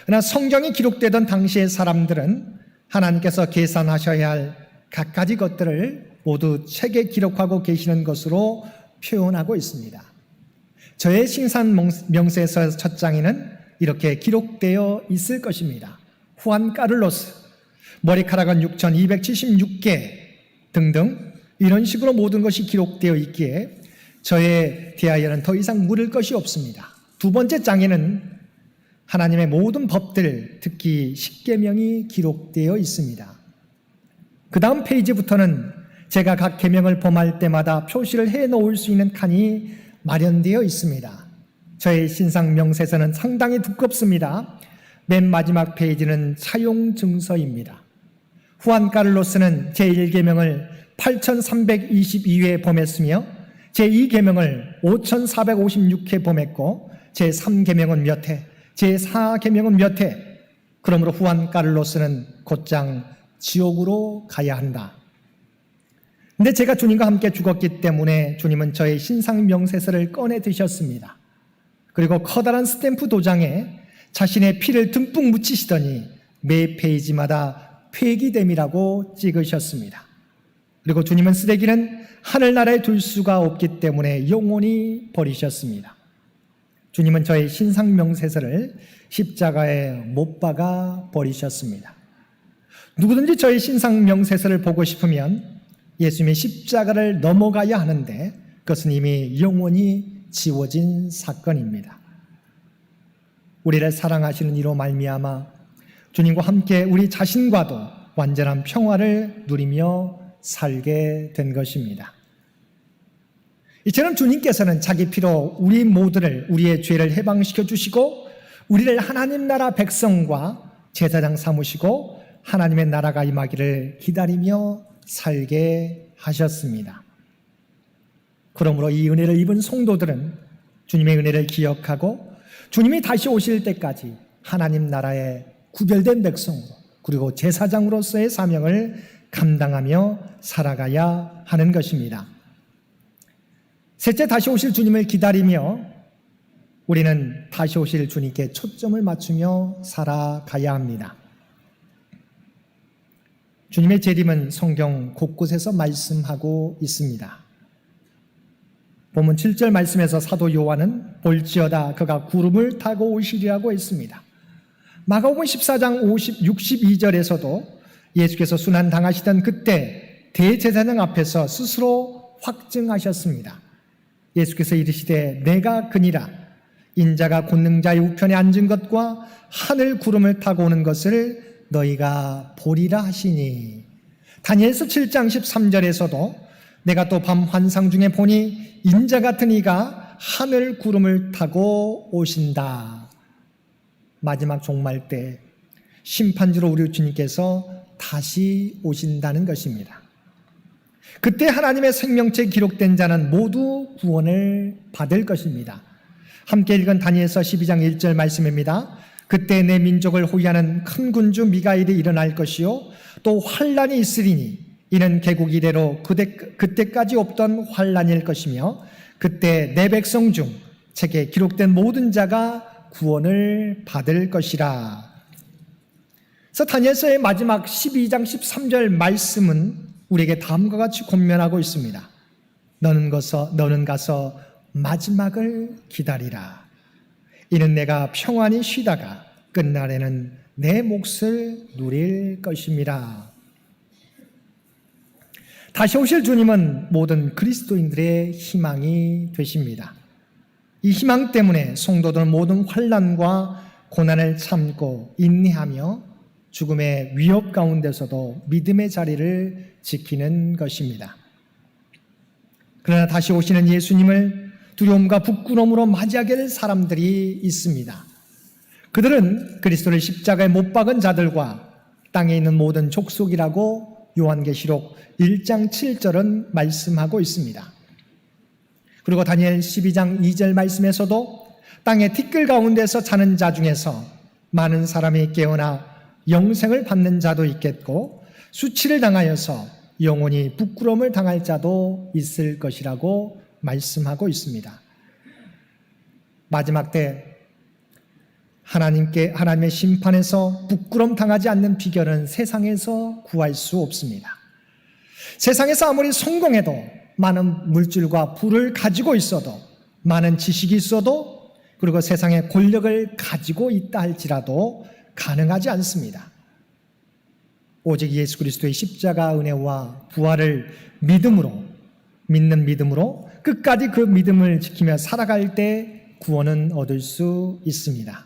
그러나 성경이 기록되던 당시의 사람들은 하나님께서 계산하셔야 할 갖가지 것들을 모두 책에 기록하고 계시는 것으로 표현하고 있습니다. 저의 신상 명세서 첫 장에는 이렇게 기록되어 있을 것입니다. 후안 까를로스, 머리카락은 6,276개 등등 이런 식으로 모든 것이 기록되어 있기에 저에 대하여는 더 이상 물을 것이 없습니다. 두 번째 장에는 하나님의 모든 법들, 특히 십계명이 기록되어 있습니다. 그 다음 페이지부터는 제가 각 계명을 범할 때마다 표시를 해 놓을 수 있는 칸이 마련되어 있습니다. 저의 신상 명세서는 상당히 두껍습니다. 맨 마지막 페이지는 사용 증서입니다. 후안 까를로스는 제1계명을 8,322회 범했으며 제2계명을 5,456회 범했고 제3계명은 몇 회, 제4계명은 몇 회. 그러므로 후안 까를로스는 곧장 지옥으로 가야 한다. 근데 제가 주님과 함께 죽었기 때문에 주님은 저의 신상 명세서를 꺼내 드셨습니다. 그리고 커다란 스탬프 도장에 자신의 피를 듬뿍 묻히시더니 매 페이지마다 폐기됨이라고 찍으셨습니다. 그리고 주님은 쓰레기는 하늘나라에 둘 수가 없기 때문에 영원히 버리셨습니다. 주님은 저의 신상 명세서를 십자가에 못 박아 버리셨습니다. 누구든지 저의 신상 명세서를 보고 싶으면 예수님의 십자가를 넘어가야 하는데 그것은 이미 영원히 지워진 사건입니다. 우리를 사랑하시는 이로 말미암아 주님과 함께 우리 자신과도 완전한 평화를 누리며 살게 된 것입니다. 이처럼 주님께서는 자기 피로 우리 모두를 우리의 죄를 해방시켜 주시고 우리를 하나님 나라 백성과 제사장 삼으시고 하나님의 나라가 임하기를 기다리며 살게 하셨습니다. 그러므로 이 은혜를 입은 성도들은 주님의 은혜를 기억하고 주님이 다시 오실 때까지 하나님 나라의 구별된 백성으로 그리고 제사장으로서의 사명을 감당하며 살아가야 하는 것입니다. 셋째, 다시 오실 주님을 기다리며 우리는 다시 오실 주님께 초점을 맞추며 살아가야 합니다. 주님의 재림은 성경 곳곳에서 말씀하고 있습니다. 본문 7절 말씀에서 사도 요한은 볼지어다 그가 구름을 타고 오시리라고 했습니다. 마가복음 14장 62절에서도 예수께서 순환당하시던 그때 대제사장 앞에서 스스로 확증하셨습니다. 예수께서 이르시되 내가 그니라 인자가 권능자의 우편에 앉은 것과 하늘 구름을 타고 오는 것을 너희가 보리라 하시니. 다니엘서 7장 13절에서도 내가 또 밤 환상 중에 보니 인자 같은 이가 하늘 구름을 타고 오신다. 마지막 종말 때 심판주로 우리 주님께서 다시 오신다는 것입니다. 그때 하나님의 생명체에 기록된 자는 모두 구원을 받을 것입니다. 함께 읽은 다니엘서 12장 1절 말씀입니다. 그때 내 민족을 호위하는 큰 군주 미가엘이 일어날 것이요 또 환란이 있으리니 이는 개국 이래로 그때까지 없던 환란일 것이며 그때 내 백성 중 책에 기록된 모든 자가 구원을 받을 것이라. 그래서 다니엘서의 마지막 12장 13절 말씀은 우리에게 다음과 같이 권면하고 있습니다. 너는 가서 마지막을 기다리라. 이는 내가 평안히 쉬다가 끝날에는 내 몫을 누릴 것입니다. 다시 오실 주님은 모든 그리스도인들의 희망이 되십니다. 이 희망 때문에 성도들은 모든 환난과 고난을 참고 인내하며 죽음의 위협 가운데서도 믿음의 자리를 지키는 것입니다. 그러나 다시 오시는 예수님을 두려움과 부끄러움으로 맞이하게 될 사람들이 있습니다. 그들은 그리스도를 십자가에 못 박은 자들과 땅에 있는 모든 족속이라고 요한계시록 1장 7절은 말씀하고 있습니다. 그리고 다니엘 12장 2절 말씀에서도 땅의 티끌 가운데서 자는 자 중에서 많은 사람이 깨어나 영생을 받는 자도 있겠고 수치를 당하여서 영원히 부끄러움을 당할 자도 있을 것이라고 말씀하고 있습니다. 마지막 때 하나님의 심판에서 부끄러움 당하지 않는 비결은 세상에서 구할 수 없습니다. 세상에서 아무리 성공해도 많은 물질과 부를 가지고 있어도 많은 지식이 있어도 그리고 세상의 권력을 가지고 있다 할지라도 가능하지 않습니다. 오직 예수 그리스도의 십자가 은혜와 부활을 믿는 믿음으로 끝까지 그 믿음을 지키며 살아갈 때 구원은 얻을 수 있습니다.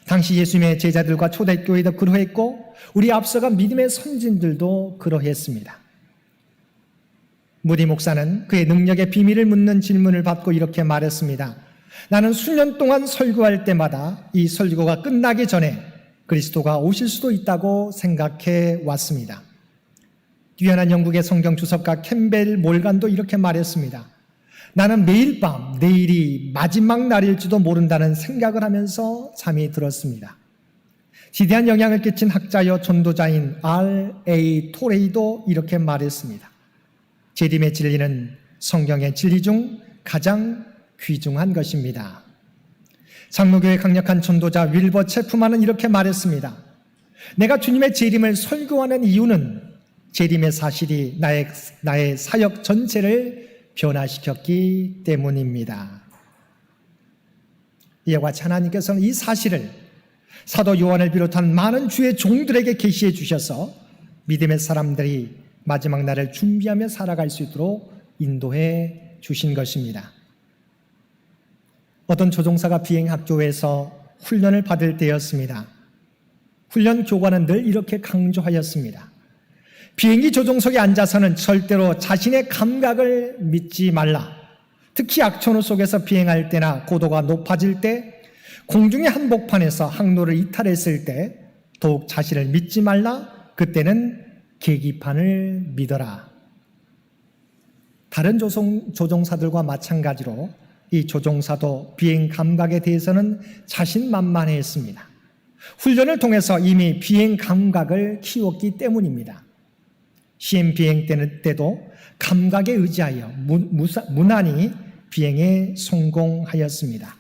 당시 예수님의 제자들과 초대교회도 그러했고 우리 앞서간 믿음의 선진들도 그러했습니다. 무디 목사는 그의 능력의 비밀을 묻는 질문을 받고 이렇게 말했습니다. 나는 수년 동안 설교할 때마다 이 설교가 끝나기 전에 그리스도가 오실 수도 있다고 생각해 왔습니다. 뛰어난 영국의 성경 주석가 캠벨 몰간도 이렇게 말했습니다. 나는 매일 밤 내일이 마지막 날일지도 모른다는 생각을 하면서 잠이 들었습니다. 지대한 영향을 끼친 학자여 전도자인 R.A. 토레이도 이렇게 말했습니다. 재림의 진리는 성경의 진리 중 가장 귀중한 것입니다. 장로교회 강력한 전도자 윌버 체프만은 이렇게 말했습니다. 내가 주님의 재림을 설교하는 이유는 재림의 사실이 나의 사역 전체를 변화시켰기 때문입니다. 이와 같이 하나님께서는 이 사실을 사도 요한을 비롯한 많은 주의 종들에게 계시해 주셔서 믿음의 사람들이 마지막 날을 준비하며 살아갈 수 있도록 인도해 주신 것입니다. 어떤 조종사가 비행학교에서 훈련을 받을 때였습니다. 훈련 교관은 늘 이렇게 강조하였습니다. 비행기 조종석에 앉아서는 절대로 자신의 감각을 믿지 말라. 특히 악천후 속에서 비행할 때나 고도가 높아질 때, 공중의 한복판에서 항로를 이탈했을 때 더욱 자신을 믿지 말라. 그때는 계기판을 믿어라. 다른 조종사들과 마찬가지로 이 조종사도 비행 감각에 대해서는 자신만만해했습니다. 훈련을 통해서 이미 비행 감각을 키웠기 때문입니다. 시험 비행 때도 감각에 의지하여 무난히 비행에 성공하였습니다.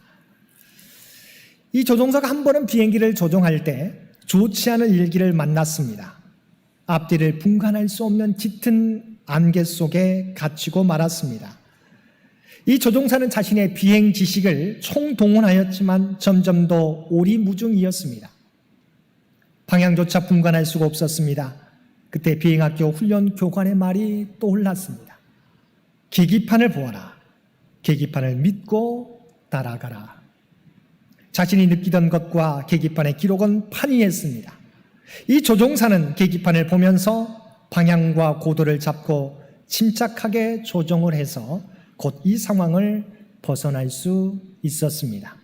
이 조종사가 한 번은 비행기를 조종할 때 좋지 않은 일기를 만났습니다. 앞뒤를 분간할 수 없는 짙은 안개 속에 갇히고 말았습니다. 이 조종사는 자신의 비행 지식을 총동원하였지만 점점 더 오리무중이었습니다. 방향조차 분간할 수가 없었습니다. 그때 비행학교 훈련 교관의 말이 떠올랐습니다. 계기판을 보아라. 계기판을 믿고 따라가라. 자신이 느끼던 것과 계기판의 기록은 판이했습니다. 이 조종사는 계기판을 보면서 방향과 고도를 잡고 침착하게 조정을 해서 곧 이 상황을 벗어날 수 있었습니다.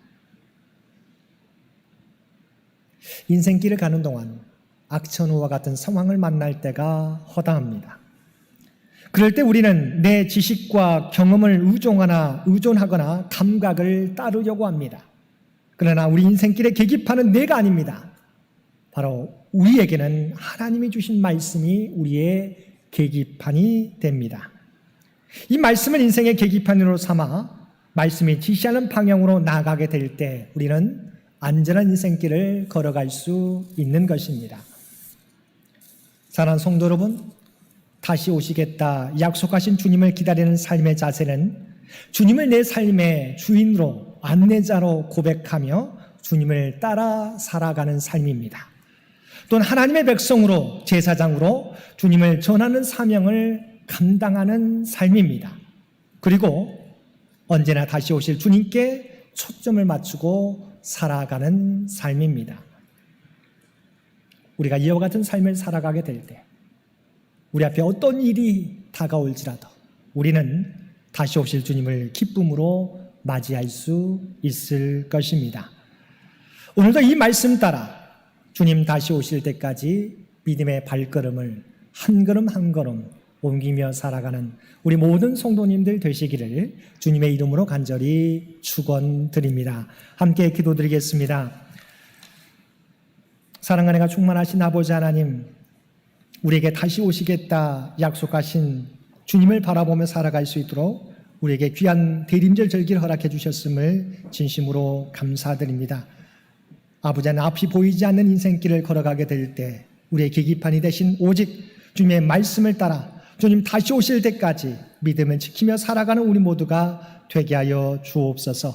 인생길을 가는 동안 악천후와 같은 상황을 만날 때가 허다합니다. 그럴 때 우리는 내 지식과 경험을 의존하거나 감각을 따르려고 합니다. 그러나 우리 인생길의 계기판은 내가 아닙니다. 바로 우리에게는 하나님이 주신 말씀이 우리의 계기판이 됩니다. 이 말씀을 인생의 계기판으로 삼아 말씀이 지시하는 방향으로 나아가게 될 때 우리는 안전한 인생길을 걸어갈 수 있는 것입니다. 사랑하는 성도 여러분, 다시 오시겠다 약속하신 주님을 기다리는 삶의 자세는 주님을 내 삶의 주인으로, 안내자로 고백하며 주님을 따라 살아가는 삶입니다. 또는 하나님의 백성으로, 제사장으로 주님을 전하는 사명을 감당하는 삶입니다. 그리고 언제나 다시 오실 주님께 초점을 맞추고 살아가는 삶입니다. 우리가 이와 같은 삶을 살아가게 될 때 우리 앞에 어떤 일이 다가올지라도 우리는 다시 오실 주님을 기쁨으로 맞이할 수 있을 것입니다. 오늘도 이 말씀 따라 주님 다시 오실 때까지 믿음의 발걸음을 한 걸음 한 걸음 옮기며 살아가는 우리 모든 성도님들 되시기를 주님의 이름으로 간절히 축원드립니다. 함께 기도드리겠습니다. 사랑과 은혜가 충만하신 아버지 하나님, 우리에게 다시 오시겠다 약속하신 주님을 바라보며 살아갈 수 있도록 우리에게 귀한 대림절 절기를 허락해 주셨음을 진심으로 감사드립니다. 아버지 하나님, 앞이 보이지 않는 인생길을 걸어가게 될 때 우리의 계기판이 되신 오직 주님의 말씀을 따라 주님 다시 오실 때까지 믿음을 지키며 살아가는 우리 모두가 되게 하여 주옵소서.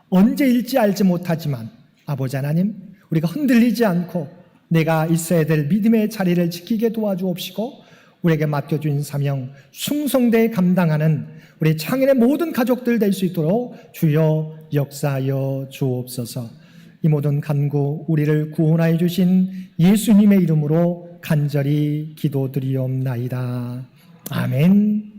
언제일지 알지 못하지만 아버지 하나님, 우리가 흔들리지 않고 내가 있어야 될 믿음의 자리를 지키게 도와주옵시고 우리에게 맡겨준 사명 충성되게 감당하는 우리 창현의 모든 가족들 될 수 있도록 주여 역사하여 주옵소서. 이 모든 간구 우리를 구원하여 주신 예수님의 이름으로 간절히 기도드리옵나이다. 아멘.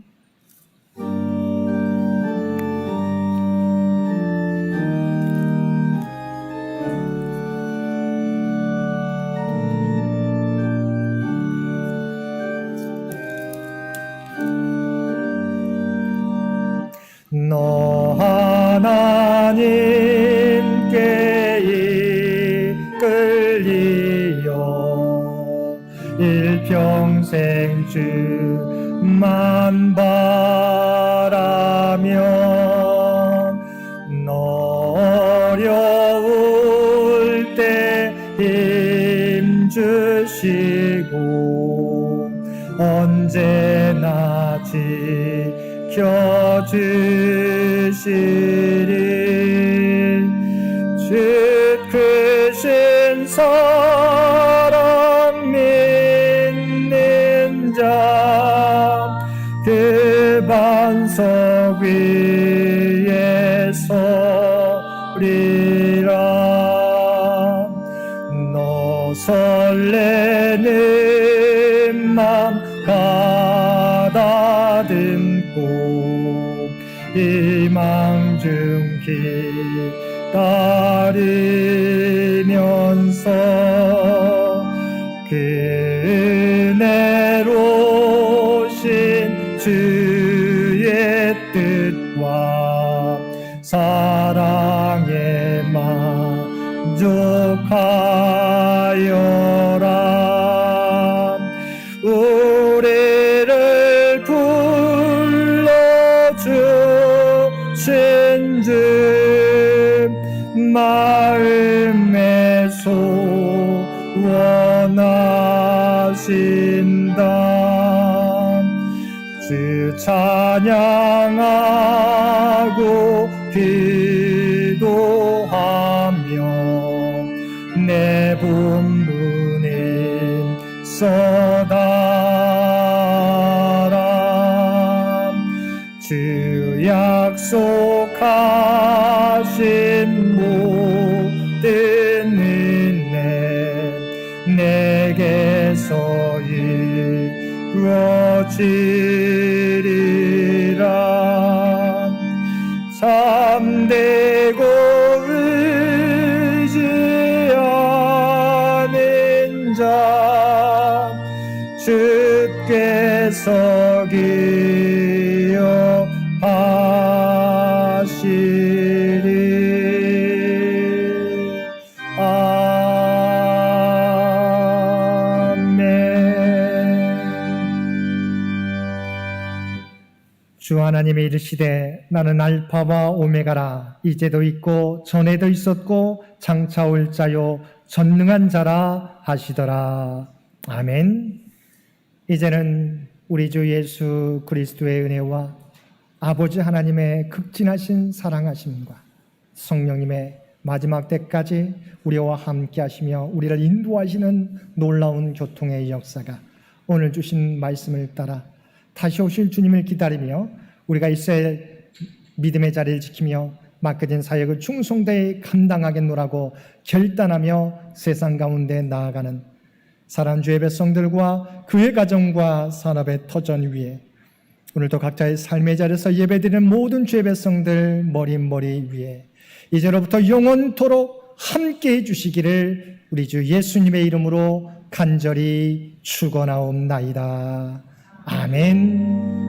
너 하나님께 이끌리어 일평생 주만 바라면 너 어려울 때 힘 주시고 언제나 지켜주시리. 주 크신 사랑 믿는 자 그 반석 위에 서리라. 너 설레는 맘 가다듬고 희망 중 기다리면서 그 은혜로우신 주의 뜻과 사랑에 만족하여라. 우리를 불러주신 주 마음에 소원하신다. 주 찬양하고 기도하며 내 분부는 써다라. 주 약속하신 모든 은혜 내게서 이루어지리라. 참되고 의지하는 자 주께서 기억하시리. 아멘. 주 하나님이 이르시되 나는 알파와 오메가라. 이제도 있고 전에도 있었고 장차 올 자요 전능한 자라 하시더라. 아멘. 이제는 우리 주 예수 그리스도의 은혜와 아버지 하나님의 극진하신 사랑하심과 성령님의 마지막 때까지 우리와 함께 하시며 우리를 인도하시는 놀라운 교통의 역사가 오늘 주신 말씀을 따라 다시 오실 주님을 기다리며 우리가 이스라엘 믿음의 자리를 지키며 맡겨진 사역을 충성되이 감당하겠노라고 결단하며 세상 가운데 나아가는 사랑하는 주의 백성들과 그의 가정과 산업의 터전 위에 오늘도 각자의 삶의 자리에서 예배드리는 모든 주의 백성들 머리 위에 이제로부터 영원토록 함께해 주시기를 우리 주 예수님의 이름으로 간절히 축원하옵나이다. 아멘.